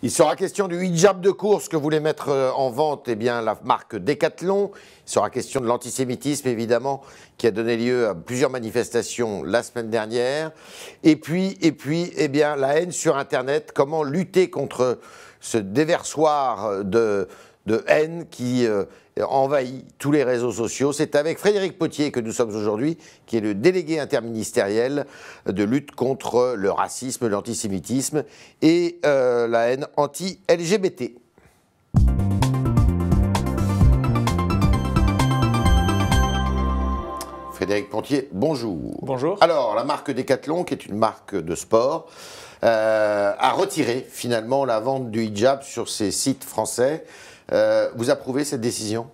Il sera question du hijab de course que voulait mettre en vente la marque Decathlon. Il sera question de l'antisémitisme, évidemment, qui a donné lieu à plusieurs manifestations la semaine dernière. Et puis la haine sur Internet. Comment lutter contre ce déversoir de haine qui envahit tous les réseaux sociaux. C'est avec Frédéric Potier que nous sommes aujourd'hui, qui est le délégué interministériel de lutte contre le racisme, l'antisémitisme et la haine anti-LGBT. Frédéric Potier, bonjour. Bonjour. Alors, la marque Decathlon, qui est une marque de sport, a retiré finalement la vente du hijab sur ses sites français. Vous approuvez cette décision ?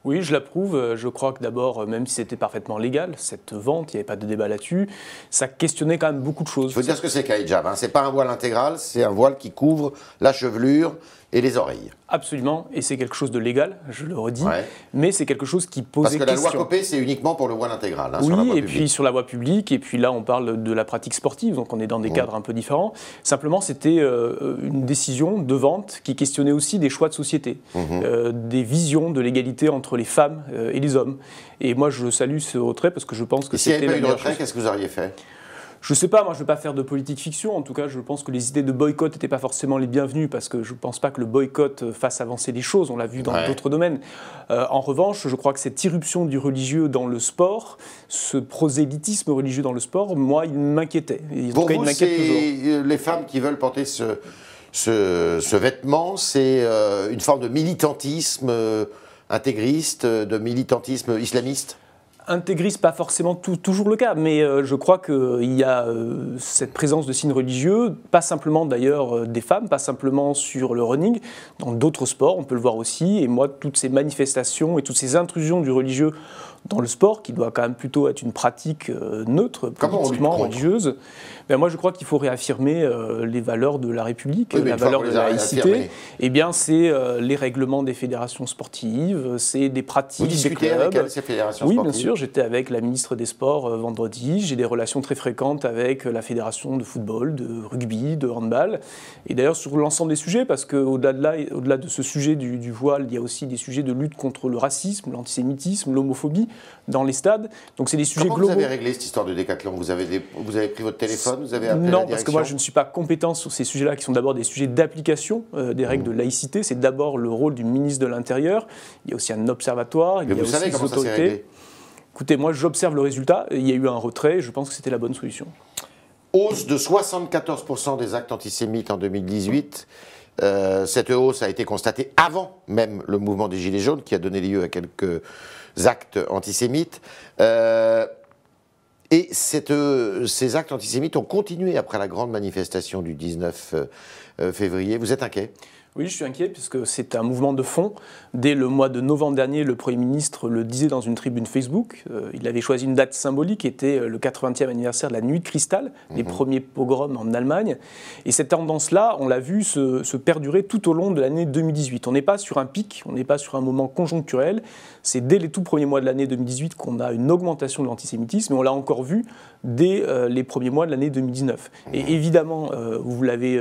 Oui, je l'approuve. Je crois que d'abord, même si c'était parfaitement légal, cette vente, il n'y avait pas de débat là-dessus, ça questionnait quand même beaucoup de choses. Il faut dire ce que c'est qu'un hijab. Ce n'est pas un voile intégral, c'est un voile qui couvre la chevelure et les oreilles. Absolument, et c'est quelque chose de légal, je le redis, mais c'est quelque chose qui posait question. Parce que la loi Copé, c'est uniquement pour le voile intégral. Oui, sur la voie publique. Puis sur la voie publique, et puis là on parle de la pratique sportive, donc on est dans des cadres un peu différents. Simplement, c'était une décision de vente qui questionnait aussi des choix de société, des visions de l'égalité entre les femmes et les hommes. Et moi je salue ce retrait parce que je pense que c'était... S'il n'y avait pas eu de retrait, qu'est-ce que vous auriez fait ? Je ne sais pas, moi je ne veux pas faire de politique fiction, en tout cas je pense que les idées de boycott n'étaient pas forcément les bienvenues parce que je ne pense pas que le boycott fasse avancer les choses, on l'a vu dans d'autres domaines. En revanche, je crois que cette irruption du religieux dans le sport, ce prosélytisme religieux dans le sport, moi il m'inquiétait. Pour vous, c'est les femmes qui veulent porter ce vêtement, c'est une forme de militantisme intégriste, de militantisme islamiste ? Intégriste, pas forcément toujours le cas, mais je crois qu'il y a cette présence de signes religieux, pas simplement d'ailleurs des femmes, pas simplement sur le running, dans d'autres sports, on peut le voir aussi, et moi, toutes ces manifestations et toutes ces intrusions du religieux dans le sport, qui doit quand même plutôt être une pratique neutre, politiquement religieuse, ben moi je crois qu'il faut réaffirmer les valeurs de la République, la valeur de la laïcité. Eh bien, c'est les règlements des fédérations sportives, c'est des pratiques des clubs. Vous discutez avec ces fédérations sportives ? Oui, bien sûr, j'étais avec la ministre des Sports vendredi, j'ai des relations très fréquentes avec la fédération de football, de rugby, de handball, et d'ailleurs sur l'ensemble des sujets, parce qu'au-delà de ce sujet du voile, il y a aussi des sujets de lutte contre le racisme, l'antisémitisme, l'homophobie, dans les stades. Donc c'est des sujets globaux. Comment vous avez réglé cette histoire de Decathlon ? Vous avez pris votre téléphone, vous avez appelé la direction ? Non, parce que moi je ne suis pas compétent sur ces sujets-là qui sont d'abord des sujets d'application des règles de laïcité. C'est d'abord le rôle du ministre de l'Intérieur. Il y a aussi un observatoire, il y a aussi des autorités. Écoutez, moi j'observe le résultat. Il y a eu un retrait, je pense que c'était la bonne solution. Hausse de 74% des actes antisémites en 2018. Cette hausse a été constatée avant même le mouvement des Gilets jaunes qui a donné lieu à quelques actes antisémites. Et ces actes antisémites ont continué après la grande manifestation du 19 février. Vous êtes inquiet ? Oui, je suis inquiet puisque c'est un mouvement de fond. Dès le mois de novembre dernier, le Premier ministre le disait dans une tribune Facebook. Il avait choisi une date symbolique qui était le 80e anniversaire de la Nuit de Cristal, les premiers pogroms en Allemagne. Et cette tendance-là, on l'a vu se perdurer tout au long de l'année 2018. On n'est pas sur un pic, on n'est pas sur un moment conjoncturel. C'est dès les tout premiers mois de l'année 2018 qu'on a une augmentation de l'antisémitisme. Et on l'a encore vu dès les premiers mois de l'année 2019. Et évidemment, vous l'avez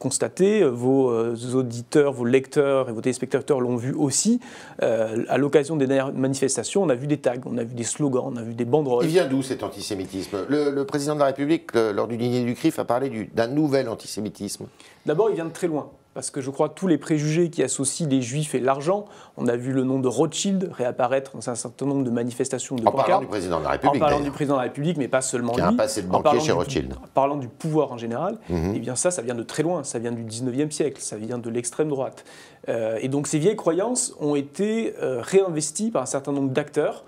constaté, vos auditeurs, vos lecteurs et vos téléspectateurs l'ont vu aussi. À l'occasion des dernières manifestations, on a vu des tags, on a vu des slogans, on a vu des banderoles. Il vient d'où cet antisémitisme ? Le président de la République, lors du dîner du CRIF, a parlé d'un nouvel antisémitisme. D'abord, il vient de très loin. Parce que je crois que tous les préjugés qui associent les juifs et l'argent, on a vu le nom de Rothschild réapparaître dans un certain nombre de manifestations de pancartes. En parlant du président de la République. En parlant du président de la République, mais pas seulement lui. Qui a un passé de banquier chez Rothschild. En parlant du pouvoir en général, eh bien ça vient de très loin. Ça vient du 19e siècle, ça vient de l'extrême droite. Et donc ces vieilles croyances ont été réinvesties par un certain nombre d'acteurs.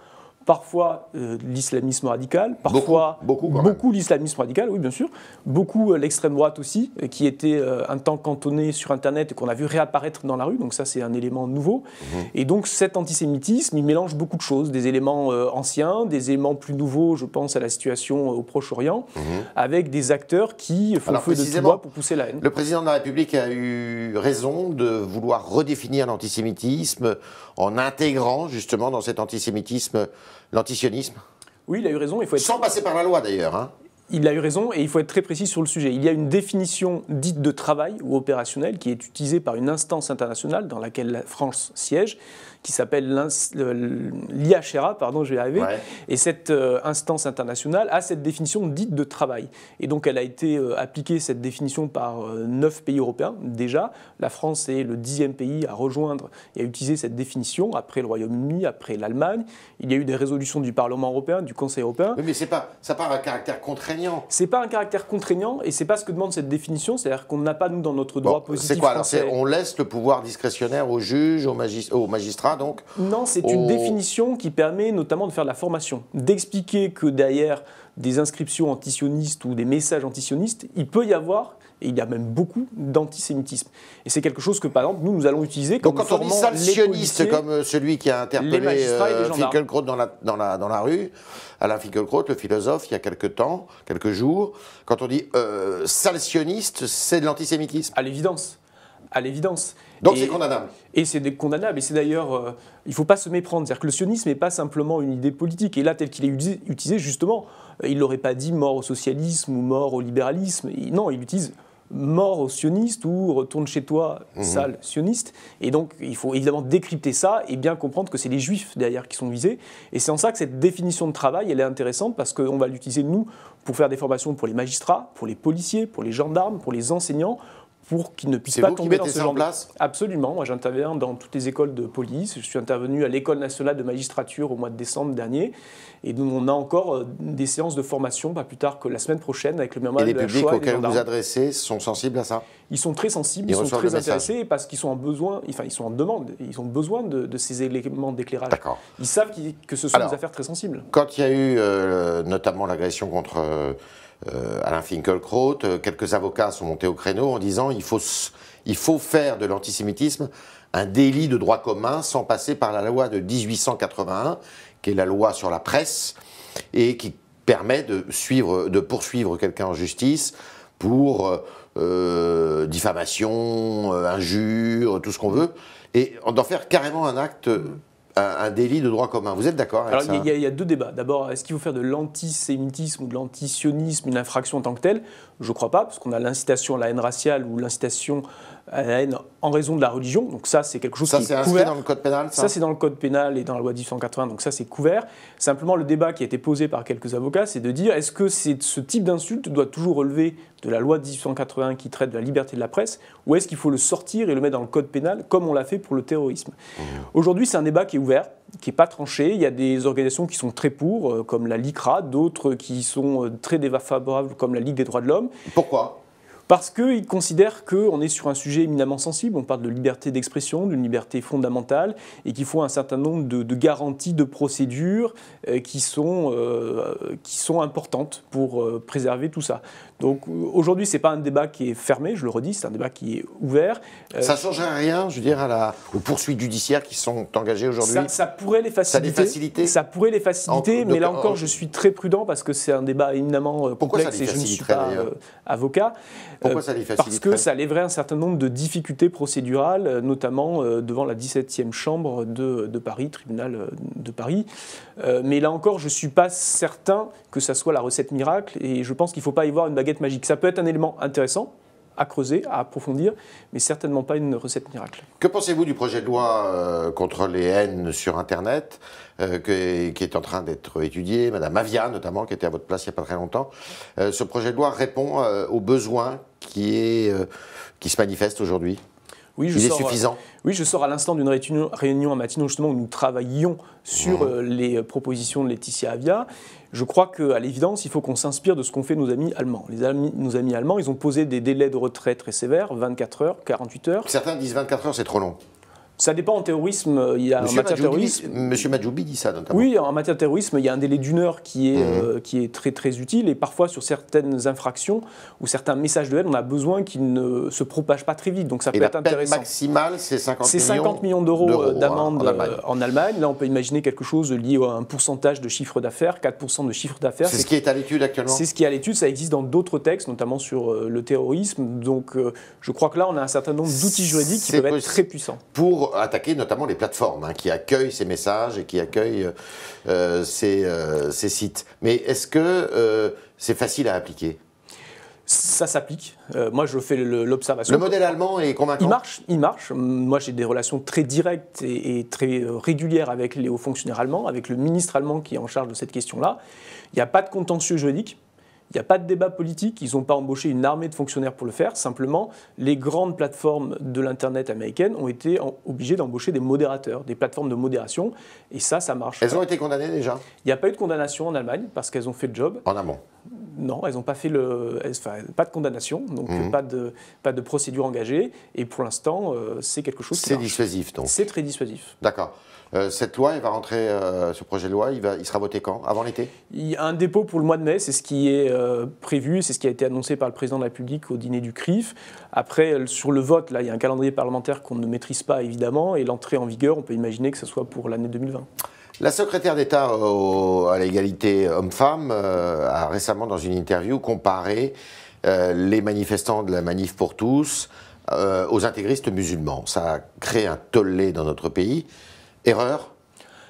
Parfois l'islamisme radical, parfois beaucoup l'islamisme radical, oui bien sûr, beaucoup l'extrême droite aussi, qui était un temps cantonné sur Internet et qu'on a vu réapparaître dans la rue, donc ça c'est un élément nouveau. Et donc cet antisémitisme, il mélange beaucoup de choses, des éléments anciens, des éléments plus nouveaux, je pense à la situation au Proche-Orient, avec des acteurs qui font feu de tout bois pour pousser la haine. Le président de la République a eu raison de vouloir redéfinir l'antisémitisme en intégrant justement dans cet antisémitisme l'antisionisme. Oui, il a eu raison. Il faut être... Sans passer par la loi d'ailleurs. Il a eu raison et il faut être très précis sur le sujet. Il y a une définition dite de travail ou opérationnelle qui est utilisée par une instance internationale dans laquelle la France siège, qui s'appelle l'IHRA, pardon, je vais y arriver. Ouais. Et cette instance internationale a cette définition dite de travail. Et donc elle a été appliquée, cette définition, par 9 pays européens déjà. La France est le 10e pays à rejoindre et à utiliser cette définition, après le Royaume-Uni, après l'Allemagne. Il y a eu des résolutions du Parlement européen, du Conseil européen. Oui, mais ça n'a pas un caractère contraignant. C'est pas un caractère contraignant et c'est pas ce que demande cette définition. C'est-à-dire qu'on n'a pas, nous, dans notre droit positif c'est quoi, français... alors, on laisse le pouvoir discrétionnaire aux juges, aux magistrats, donc? Non, c'est une définition qui permet notamment de faire de la formation, d'expliquer que derrière des inscriptions antisionistes ou des messages antisionistes, il peut y avoir, et il y a même beaucoup, d'antisémitisme. Et c'est quelque chose que, par exemple, nous allons utiliser comme formant les policiers. Donc quand on dit sale sioniste, comme celui qui a interpellé Finkielkraut dans la rue, Alain Finkielkraut, le philosophe, il y a quelques jours, quand on dit sale sioniste, c'est de l'antisémitisme. À l'évidence. À l'évidence. Donc c'est condamnable. Et c'est condamnable. Et c'est d'ailleurs, il ne faut pas se méprendre. C'est-à-dire que le sionisme n'est pas simplement une idée politique. Et là, tel qu'il est utilisé, justement, il n'aurait pas dit mort au socialisme ou mort au libéralisme. Non, il utilise mort aux sionistes ou retourne chez toi, sale sioniste. Et donc, il faut évidemment décrypter ça et bien comprendre que c'est les juifs derrière qui sont visés. Et c'est en ça que cette définition de travail, elle est intéressante parce qu'on va l'utiliser, nous, pour faire des formations pour les magistrats, pour les policiers, pour les gendarmes, pour les enseignants, pour qu'ils ne puissent pas tomber dans ce genre de... Absolument. Moi, j'interviens dans toutes les écoles de police. Je suis intervenu à l'École nationale de magistrature au mois de décembre dernier. Et nous, on a encore des séances de formation, pas plus tard que la semaine prochaine, avec le mémorial de la Shoah. Et les publics auxquels vous adressez sont sensibles à ça? Ils sont très sensibles, ils sont très intéressés parce qu'ils sont en besoin, enfin, ils sont en demande. Ils ont besoin de ces éléments d'éclairage. D'accord. Ils savent que ce sont des affaires très sensibles. Quand il y a eu notamment l'agression contre... Alain Finkielkraut, quelques avocats sont montés au créneau en disant il faut faire de l'antisémitisme un délit de droit commun sans passer par la loi de 1881, qui est la loi sur la presse, et qui permet de poursuivre quelqu'un en justice pour diffamation, injure, tout ce qu'on veut, et d'en faire carrément un acte... un délit de droit commun. Vous êtes d'accord avec ça? Il y a deux débats. D'abord, est-ce qu'il faut faire de l'antisémitisme ou de l'antisionisme une infraction en tant que telle? Je ne crois pas, parce qu'on a l'incitation à la haine raciale ou l'incitation à la haine en raison de la religion. Donc ça, c'est quelque chose qui est couvert. Ça, c'est inscrit dans le code pénal, ça? Ça, c'est dans le code pénal et dans la loi 1880, donc ça, c'est couvert. Simplement, le débat qui a été posé par quelques avocats, c'est de dire, est-ce que ce type d'insulte doit toujours relever de la loi 1881 qui traite de la liberté de la presse, ou est-ce qu'il faut le sortir et le mettre dans le code pénal, comme on l'a fait pour le terrorisme? Aujourd'hui, c'est un débat qui est ouvert, qui n'est pas tranché. Il y a des organisations qui sont très pour, comme la LICRA, d'autres qui sont très défavorables, comme la Ligue des droits de l'homme. Pourquoi? Parce qu'ils considèrent qu'on est sur un sujet éminemment sensible. On parle de liberté d'expression, d'une liberté fondamentale, et qu'il faut un certain nombre de garanties, de procédures qui sont importantes pour préserver tout ça. Donc aujourd'hui, ce n'est pas un débat qui est fermé, je le redis, c'est un débat qui est ouvert. Ça ne changerait rien, je veux dire, aux poursuites judiciaires qui sont engagées aujourd'hui? Ça pourrait les faciliter. Ça pourrait les faciliter, mais là encore, je suis très prudent parce que c'est un débat éminemment complexe et je ne suis pas avocat. Pourquoi ça les faciliterait? Parce que ça lèverait un certain nombre de difficultés procédurales, notamment devant la 17e chambre de Paris, tribunal de Paris. Mais là encore, je ne suis pas certain que ça soit la recette miracle et je pense qu'il ne faut pas y voir une baguette magique. Ça peut être un élément intéressant à creuser, à approfondir, mais certainement pas une recette miracle. Que pensez-vous du projet de loi contre les haines sur Internet qui est en train d'être étudié? Madame Avia, notamment, qui était à votre place il n'y a pas très longtemps. Ce projet de loi répond aux besoins qui se manifestent aujourd'hui? Oui, il est suffisant? Oui, je sors à l'instant d'une réunion à Matignon, justement, où nous travaillions sur les propositions de Laetitia Avia. Je crois qu'à l'évidence, il faut qu'on s'inspire de ce qu'ont fait nos amis allemands. Nos amis allemands, ils ont posé des délais de retrait très sévères, 24 heures, 48 heures. Certains disent 24 heures, c'est trop long. Ça dépend en terrorisme. Il y a Monsieur Majoubi dit ça notamment. Oui, en matière de terrorisme, il y a un délai d'1 heure qui est très très utile. Et parfois, sur certaines infractions ou certains messages de haine, on a besoin qu'ils ne se propagent pas très vite. Donc ça peut être intéressant. La peine maximale, c'est 50 millions. C'est 50 millions d'euros d'amende en Allemagne. Là, on peut imaginer quelque chose lié à un pourcentage de chiffre d'affaires, 4% de chiffre d'affaires. C'est ce qui est à l'étude actuellement? C'est ce qui est à l'étude. Ça existe dans d'autres textes, notamment sur le terrorisme. Donc je crois que là, on a un certain nombre d'outils juridiques qui peuvent être très puissants. Pour pour attaquer notamment les plateformes qui accueillent ces messages et qui accueillent ces sites. Mais est-ce que c'est facile à appliquer ? Ça s'applique. Moi, je fais l'observation. Le modèle allemand est convaincant ? Il marche. Moi, j'ai des relations très directes et très régulières avec les hauts fonctionnaires allemands, avec le ministre allemand qui est en charge de cette question-là. Il n'y a pas de contentieux juridique. Il n'y a pas de débat politique, ils n'ont pas embauché une armée de fonctionnaires pour le faire. Simplement, les grandes plateformes de l'Internet américaines ont été obligées d'embaucher des modérateurs, des plateformes de modération, et ça marche. Elles ont été condamnées déjà ? Il n'y a pas eu de condamnation en Allemagne, parce qu'elles ont fait le job. En amont ? Non, elles n'ont pas fait pas de condamnation, donc pas de procédure engagée, et pour l'instant, c'est quelque chose qui marche. C'est dissuasif, donc ? C'est très dissuasif. D'accord. Cette loi, elle va rentrer, ce projet de loi, il sera voté quand ? Avant l'été ? Il y a un dépôt pour le mois de mai, c'est ce qui est prévu, c'est ce qui a été annoncé par le président de la République au dîner du CRIF. Après, sur le vote, là, il y a un calendrier parlementaire qu'on ne maîtrise pas, évidemment, et l'entrée en vigueur, on peut imaginer que ce soit pour l'année 2020. La secrétaire d'État à l'égalité homme-femme a récemment, dans une interview, comparé les manifestants de la Manif pour tous aux intégristes musulmans. Ça a créé un tollé dans notre pays. Erreur ?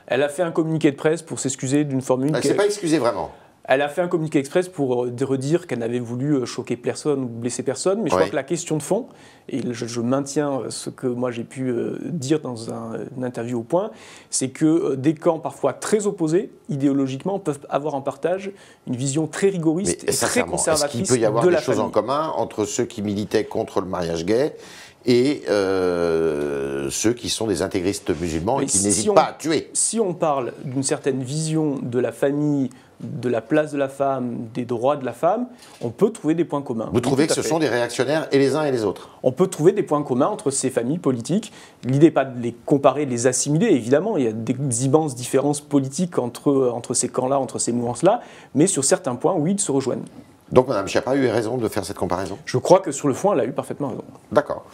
Elle a fait un communiqué de presse pour s'excuser d'une formule... Elle ne s'est pas excusée vraiment. Elle a fait un communiqué express pour redire qu'elle n'avait voulu choquer personne ou blesser personne, mais je crois que la question de fond, et je maintiens ce que moi j'ai pu dire dans une interview au Point, c'est que des camps parfois très opposés, idéologiquement, peuvent avoir en partage une vision très rigoriste et très conservatrice de la famille. Est-ce qu'il peut y avoir des choses en commun entre ceux qui militaient contre le mariage gay et ceux qui sont des intégristes musulmans et qui n'hésitent pas à tuer? Si on parle d'une certaine vision de la famille, de la place de la femme, des droits de la femme, on peut trouver des points communs. Vous trouvez que ce sont des réactionnaires et les uns et les autres? On peut trouver des points communs entre ces familles politiques. L'idée n'est pas de les comparer, de les assimiler, évidemment. Il y a des immenses différences politiques entre ces camps-là, entre ces mouvances-là. Mais sur certains points, oui, ils se rejoignent. Donc Mme Schiappa a eu raison de faire cette comparaison? Je crois que sur le fond, elle a eu parfaitement raison. D'accord.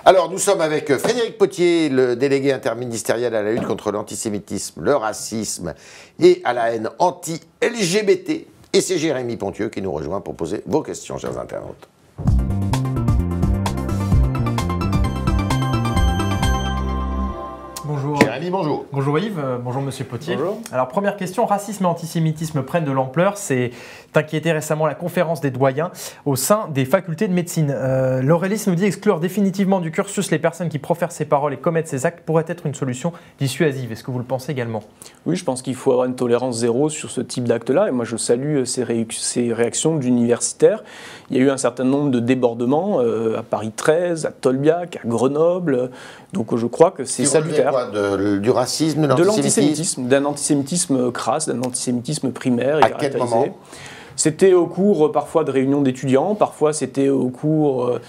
Alors nous sommes avec Frédéric Potier, le délégué interministériel à la lutte contre l'antisémitisme, le racisme et à la haine anti-LGBT. Et c'est Jérémy Pontieux qui nous rejoint pour poser vos questions, chers internautes. Bonjour. Jérémy, bonjour. Bonjour Yves, bonjour Monsieur Potier. Bonjour. Alors première question, racisme et antisémitisme prennent de l'ampleur. C'est inquiété récemment la conférence des doyens au sein des facultés de médecine. Laurelis nous dit exclure définitivement du cursus les personnes qui profèrent ces paroles et commettent ces actes pourrait être une solution dissuasive. Est-ce que vous le pensez également? Oui, je pense qu'il faut avoir une tolérance zéro sur ce type d'acte-là. Et moi, je salue ces réactions d'universitaires. Il y a eu un certain nombre de débordements à Paris 13, à Tolbiac, à Grenoble. Donc je crois que c'est salutaire. Quoi, du racisme, de l'antisémitisme? D'un antisémitisme crasse, d'un antisémitisme primaire. À quel moment? C'était au cours parfois de réunions d'étudiants, parfois c'était au cours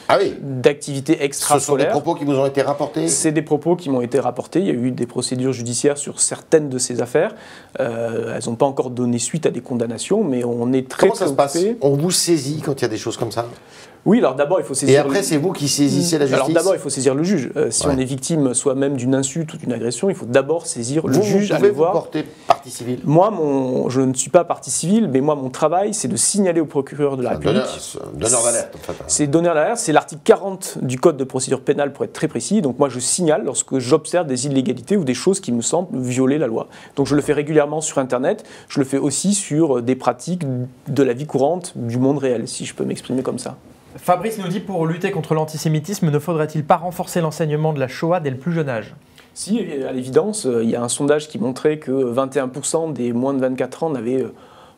d'activités extrascolaires. Ce sont des propos qui vous ont été rapportés? C'est des propos qui m'ont été rapportés. Il y a eu des procédures judiciaires sur certaines de ces affaires. Elles n'ont pas encore donné suite à des condamnations, mais on est très préoccupés. Comment ça se passe? On vous saisit quand il y a des choses comme ça? Oui, alors d'abord, il faut saisir... Et après, c'est vous qui saisissez la justice? Alors d'abord, il faut saisir le juge. Si on est victime soi-même d'une insulte ou d'une agression, il faut d'abord saisir le juge, aller voir... Vous pouvez vous porter partie civile? Moi, je ne suis pas partie civile, mais moi, mon travail, c'est de signaler au procureur de la République... Donneur d'alerte, en fait. C'est donneur d'alerte, c'est l'article 40 du Code de procédure pénale, pour être très précis. Donc moi, je signale lorsque j'observe des illégalités ou des choses qui me semblent violer la loi. Donc je le fais régulièrement sur Internet, je le fais aussi sur des pratiques de la vie courante, du monde réel, si je peux m'exprimer comme ça. Fabrice nous dit, pour lutter contre l'antisémitisme, ne faudrait-il pas renforcer l'enseignement de la Shoah dès le plus jeune âge? Si, à l'évidence, il y a un sondage qui montrait que 21% des moins de 24 ans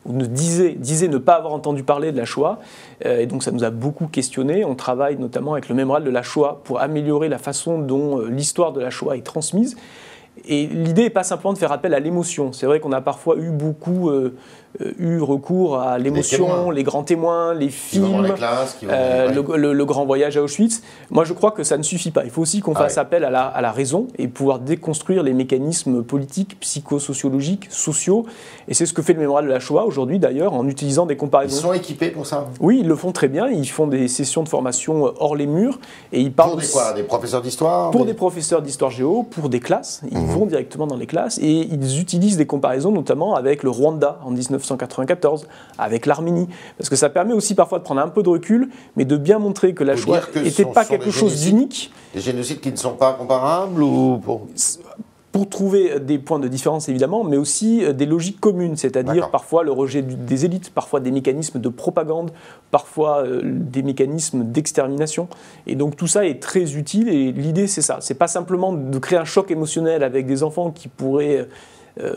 disaient ne pas avoir entendu parler de la Shoah. Et donc ça nous a beaucoup questionné. On travaille notamment avec le mémorial de la Shoah pour améliorer la façon dont l'histoire de la Shoah est transmise. Et l'idée n'est pas simplement de faire appel à l'émotion. C'est vrai qu'on a parfois eu beaucoup recours à l'émotion, les grands témoins, les films, le grand voyage à Auschwitz. Moi, je crois que ça ne suffit pas. Il faut aussi qu'on fasse appel à la raison et pouvoir déconstruire les mécanismes politiques, psychosociologiques, sociaux. Et c'est ce que fait le mémorial de la Shoah aujourd'hui, d'ailleurs, en utilisant des comparaisons. Ils sont équipés pour ça? Oui, ils le font très bien. Ils font des sessions de formation hors les murs. Et ils parlent pour des professeurs d'histoire? Pour des professeurs d'histoire géo, pour des classes. Ils vont directement dans les classes et ils utilisent des comparaisons, notamment avec le Rwanda en 1994. 1994, avec l'Arménie. Parce que ça permet aussi parfois de prendre un peu de recul, mais de bien montrer que la Shoah n'était pas quelque chose d'unique. Des génocides qui ne sont pas comparables ou pour trouver des points de différence évidemment, mais aussi des logiques communes, c'est-à-dire parfois le rejet des élites, parfois des mécanismes de propagande, parfois des mécanismes d'extermination. Et donc tout ça est très utile et l'idée c'est ça, c'est pas simplement de créer un choc émotionnel avec des enfants qui pourraient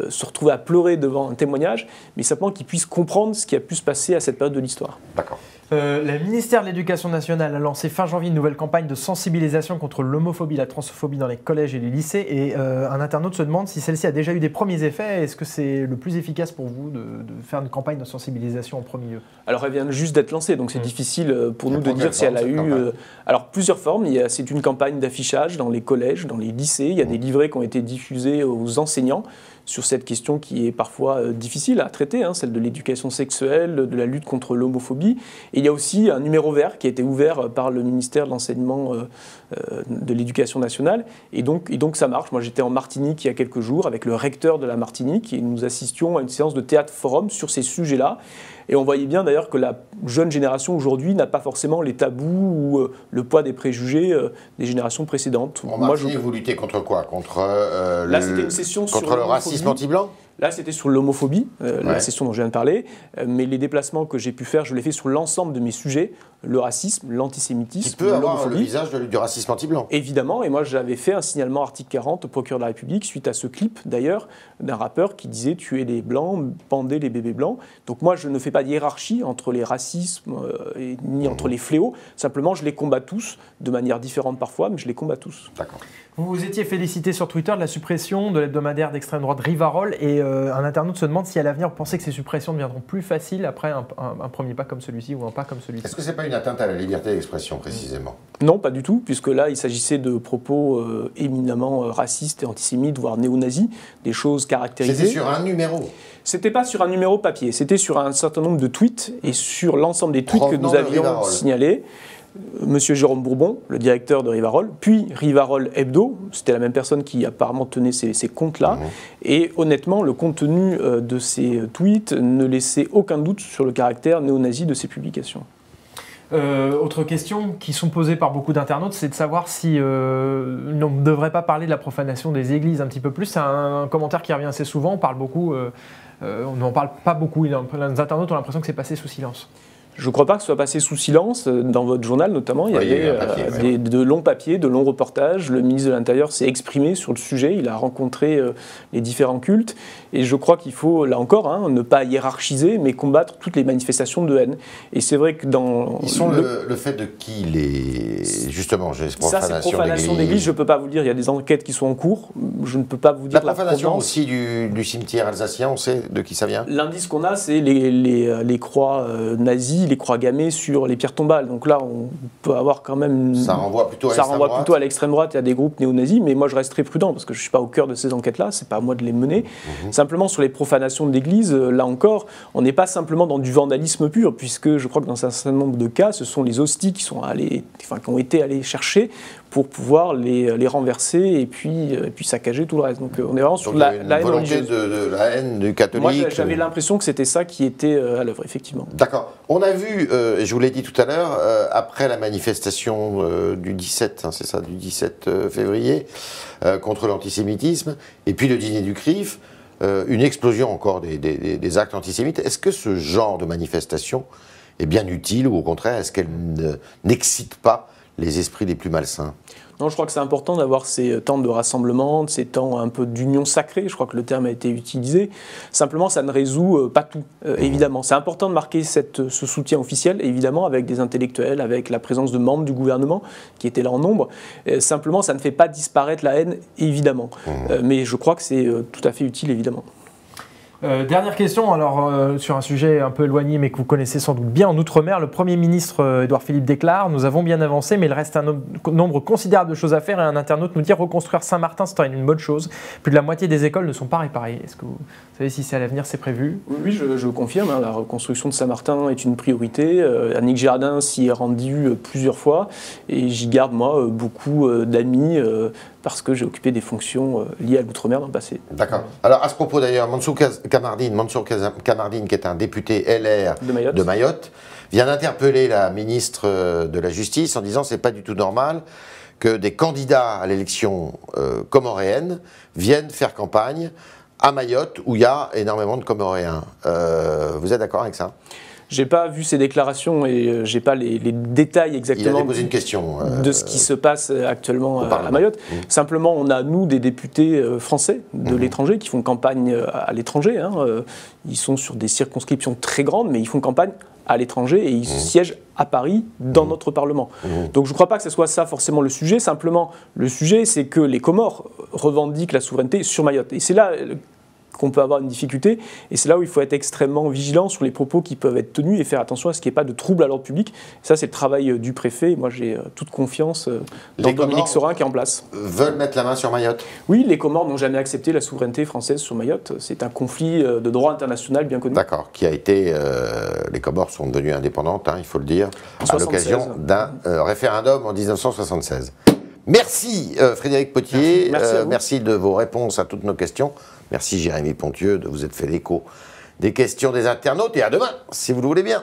se retrouver à pleurer devant un témoignage, mais simplement qu'ils puissent comprendre ce qui a pu se passer à cette période de l'histoire. D'accord. Le ministère de l'Éducation nationale a lancé fin janvier une nouvelle campagne de sensibilisation contre l'homophobie et la transphobie dans les collèges et les lycées. Et un internaute se demande si celle-ci a déjà eu des premiers effets. Est-ce que c'est le plus efficace pour vous de faire une campagne de sensibilisation en premier lieu? Alors elle vient juste d'être lancée, donc c'est difficile pour nous de dire si elle a eu... alors plusieurs formes. C'est une campagne d'affichage dans les collèges, dans les lycées. Il y a des livrets qui ont été diffusés aux enseignants sur cette question qui est parfois difficile à traiter, celle de l'éducation sexuelle, de la lutte contre l'homophobie. Et il y a aussi un numéro vert qui a été ouvert par le ministère de l'Enseignement de l'Éducation nationale. Et donc ça marche. Moi, j'étais en Martinique il y a quelques jours avec le recteur de la Martinique et nous assistions à une séance de théâtre-forum sur ces sujets-là. Et on voyait bien d'ailleurs que la jeune génération aujourd'hui n'a pas forcément les tabous ou le poids des préjugés des générations précédentes. En Martinique, vous luttez contre quoi? Contre Là, c'était une session contre le racisme anti-blanc? Là, c'était sur l'homophobie, la session dont je viens de parler. Mais les déplacements que j'ai pu faire, je les fais sur l'ensemble de mes sujets. Le racisme, l'antisémitisme, qui peut avoir le visage du racisme anti-blanc. Évidemment, et moi j'avais fait un signalement article 40 au procureur de la République suite à ce clip d'ailleurs d'un rappeur qui disait tuer les blancs, bander les bébés blancs. Donc moi je ne fais pas de hiérarchie entre les racismes ni entre les fléaux, simplement je les combats tous de manière différente parfois, mais je les combats tous. D'accord. Vous vous étiez félicité sur Twitter de la suppression de l'hebdomadaire d'extrême droite Rivarol et un internaute se demande si à l'avenir vous pensez que ces suppressions deviendront plus faciles après un premier pas comme celui-ci ou un pas comme celui-ci. Est-ce que c'est pas une atteinte à la liberté d'expression précisément? Non, pas du tout, puisque là il s'agissait de propos éminemment racistes et antisémites, voire néo-nazis, des choses caractérisées. C'était sur un numéro? C'était pas sur un numéro papier, c'était sur un certain nombre de tweets et sur l'ensemble des tweets que nous avions signalés. Monsieur Jérôme Bourbon, le directeur de Rivarol, puis Rivarol Hebdo, c'était la même personne qui apparemment tenait ces comptes-là. Et honnêtement, le contenu de ces tweets ne laissait aucun doute sur le caractère néo-nazi de ces publications. Autre question qui sont posées par beaucoup d'internautes, c'est de savoir si on ne devrait pas parler de la profanation des églises un petit peu plus. C'est un commentaire qui revient assez souvent, on parle beaucoup, on n'en parle pas beaucoup, les internautes ont l'impression que c'est passé sous silence. Je ne crois pas que ce soit passé sous silence. Dans votre journal, notamment, il y avait de longs papiers, de longs reportages. Le ministre de l'Intérieur s'est exprimé sur le sujet. Il a rencontré les différents cultes. Et je crois qu'il faut, là encore, ne pas hiérarchiser, mais combattre toutes les manifestations de haine. Et c'est vrai que dans... Ils sont le fait de qui, justement, ça, c'est profanation d'église. Je ne peux pas vous le dire. Il y a des enquêtes qui sont en cours. Je ne peux pas vous dire la profanation aussi du cimetière alsacien. On sait de qui ça vient? L'indice qu'on a, c'est les croix nazies, les croix gammées sur les pierres tombales. Donc là, on peut avoir quand même... Ça renvoie plutôt à l'extrême droite et à des groupes néo-nazis, mais moi je reste très prudent parce que je ne suis pas au cœur de ces enquêtes-là, c'est pas à moi de les mener. Simplement sur les profanations de l'église, là encore, on n'est pas simplement dans du vandalisme pur, puisque je crois que dans un certain nombre de cas, ce sont les hosties qui ont été allées chercher pour pouvoir les renverser et puis saccager tout le reste. Donc on est vraiment sur la haine religieuse. De la haine du catholique. Moi j'avais l'impression que c'était ça qui était à l'œuvre, effectivement. D'accord. On a vu, je vous l'ai dit tout à l'heure, après la manifestation du 17, c'est ça, du 17 février, contre l'antisémitisme, et puis le dîner du CRIF, une explosion encore des actes antisémites. Est-ce que ce genre de manifestation est bien utile ou au contraire, est-ce qu'elle n'excite pas les esprits les plus malsains? Non, je crois que c'est important d'avoir ces temps de rassemblement, ces temps un peu d'union sacrée, je crois que le terme a été utilisé. Simplement, ça ne résout pas tout, évidemment. C'est important de marquer ce soutien officiel, évidemment, avec des intellectuels, avec la présence de membres du gouvernement qui étaient là en nombre. Simplement, ça ne fait pas disparaître la haine, évidemment. Mais je crois que c'est tout à fait utile, évidemment. Dernière question, alors sur un sujet un peu éloigné mais que vous connaissez sans doute bien en Outre-mer, le Premier ministre Édouard Philippe déclare « Nous avons bien avancé mais il reste un nombre considérable de choses à faire » et un internaute nous dit « Reconstruire Saint-Martin, c'est une bonne chose. Plus de la moitié des écoles ne sont pas réparées. » Est-ce que vous savez si c'est à l'avenir, c'est prévu? Oui, je confirme, la reconstruction de Saint-Martin est une priorité. Annick Girardin s'y est rendue plusieurs fois et j'y garde moi beaucoup d'amis parce que j'ai occupé des fonctions liées à l'Outre-mer dans le passé. D'accord. Alors à ce propos d'ailleurs, Mansour Kamardine, Mansour Kamardine, qui est un député LR de Mayotte, vient d'interpeller la ministre de la Justice en disant que ce n'est pas du tout normal que des candidats à l'élection comoréenne viennent faire campagne à Mayotte, où il y a énormément de Comoréens. Vous êtes d'accord avec ça? J'ai pas vu ces déclarations et j'ai pas les détails exactement. Il a posé une question de ce qui se passe actuellement à Mayotte. Simplement, on a, nous, des députés français de l'étranger qui font campagne à l'étranger. Hein. Ils sont sur des circonscriptions très grandes, mais ils font campagne à l'étranger et ils siègent à Paris dans notre Parlement. Donc je ne crois pas que ce soit ça forcément le sujet. Simplement, le sujet, c'est que les Comores revendiquent la souveraineté sur Mayotte. Et c'est là qu'on peut avoir une difficulté, et c'est là où il faut être extrêmement vigilant sur les propos qui peuvent être tenus et faire attention à ce qu'il n'y ait pas de trouble à l'ordre public. Ça, c'est le travail du préfet, et moi j'ai toute confiance dans Dominique Sorin qui est en place. Veulent mettre la main sur Mayotte? Oui, les Comores n'ont jamais accepté la souveraineté française sur Mayotte. C'est un conflit de droit international bien connu. D'accord, qui a été... les Comores sont devenues indépendantes, hein, il faut le dire, à l'occasion d'un référendum en 1976. Merci Frédéric Pottier, merci de vos réponses à toutes nos questions. Merci Jérémy Pontieux de vous être fait l'écho des questions des internautes, et à demain, si vous le voulez bien.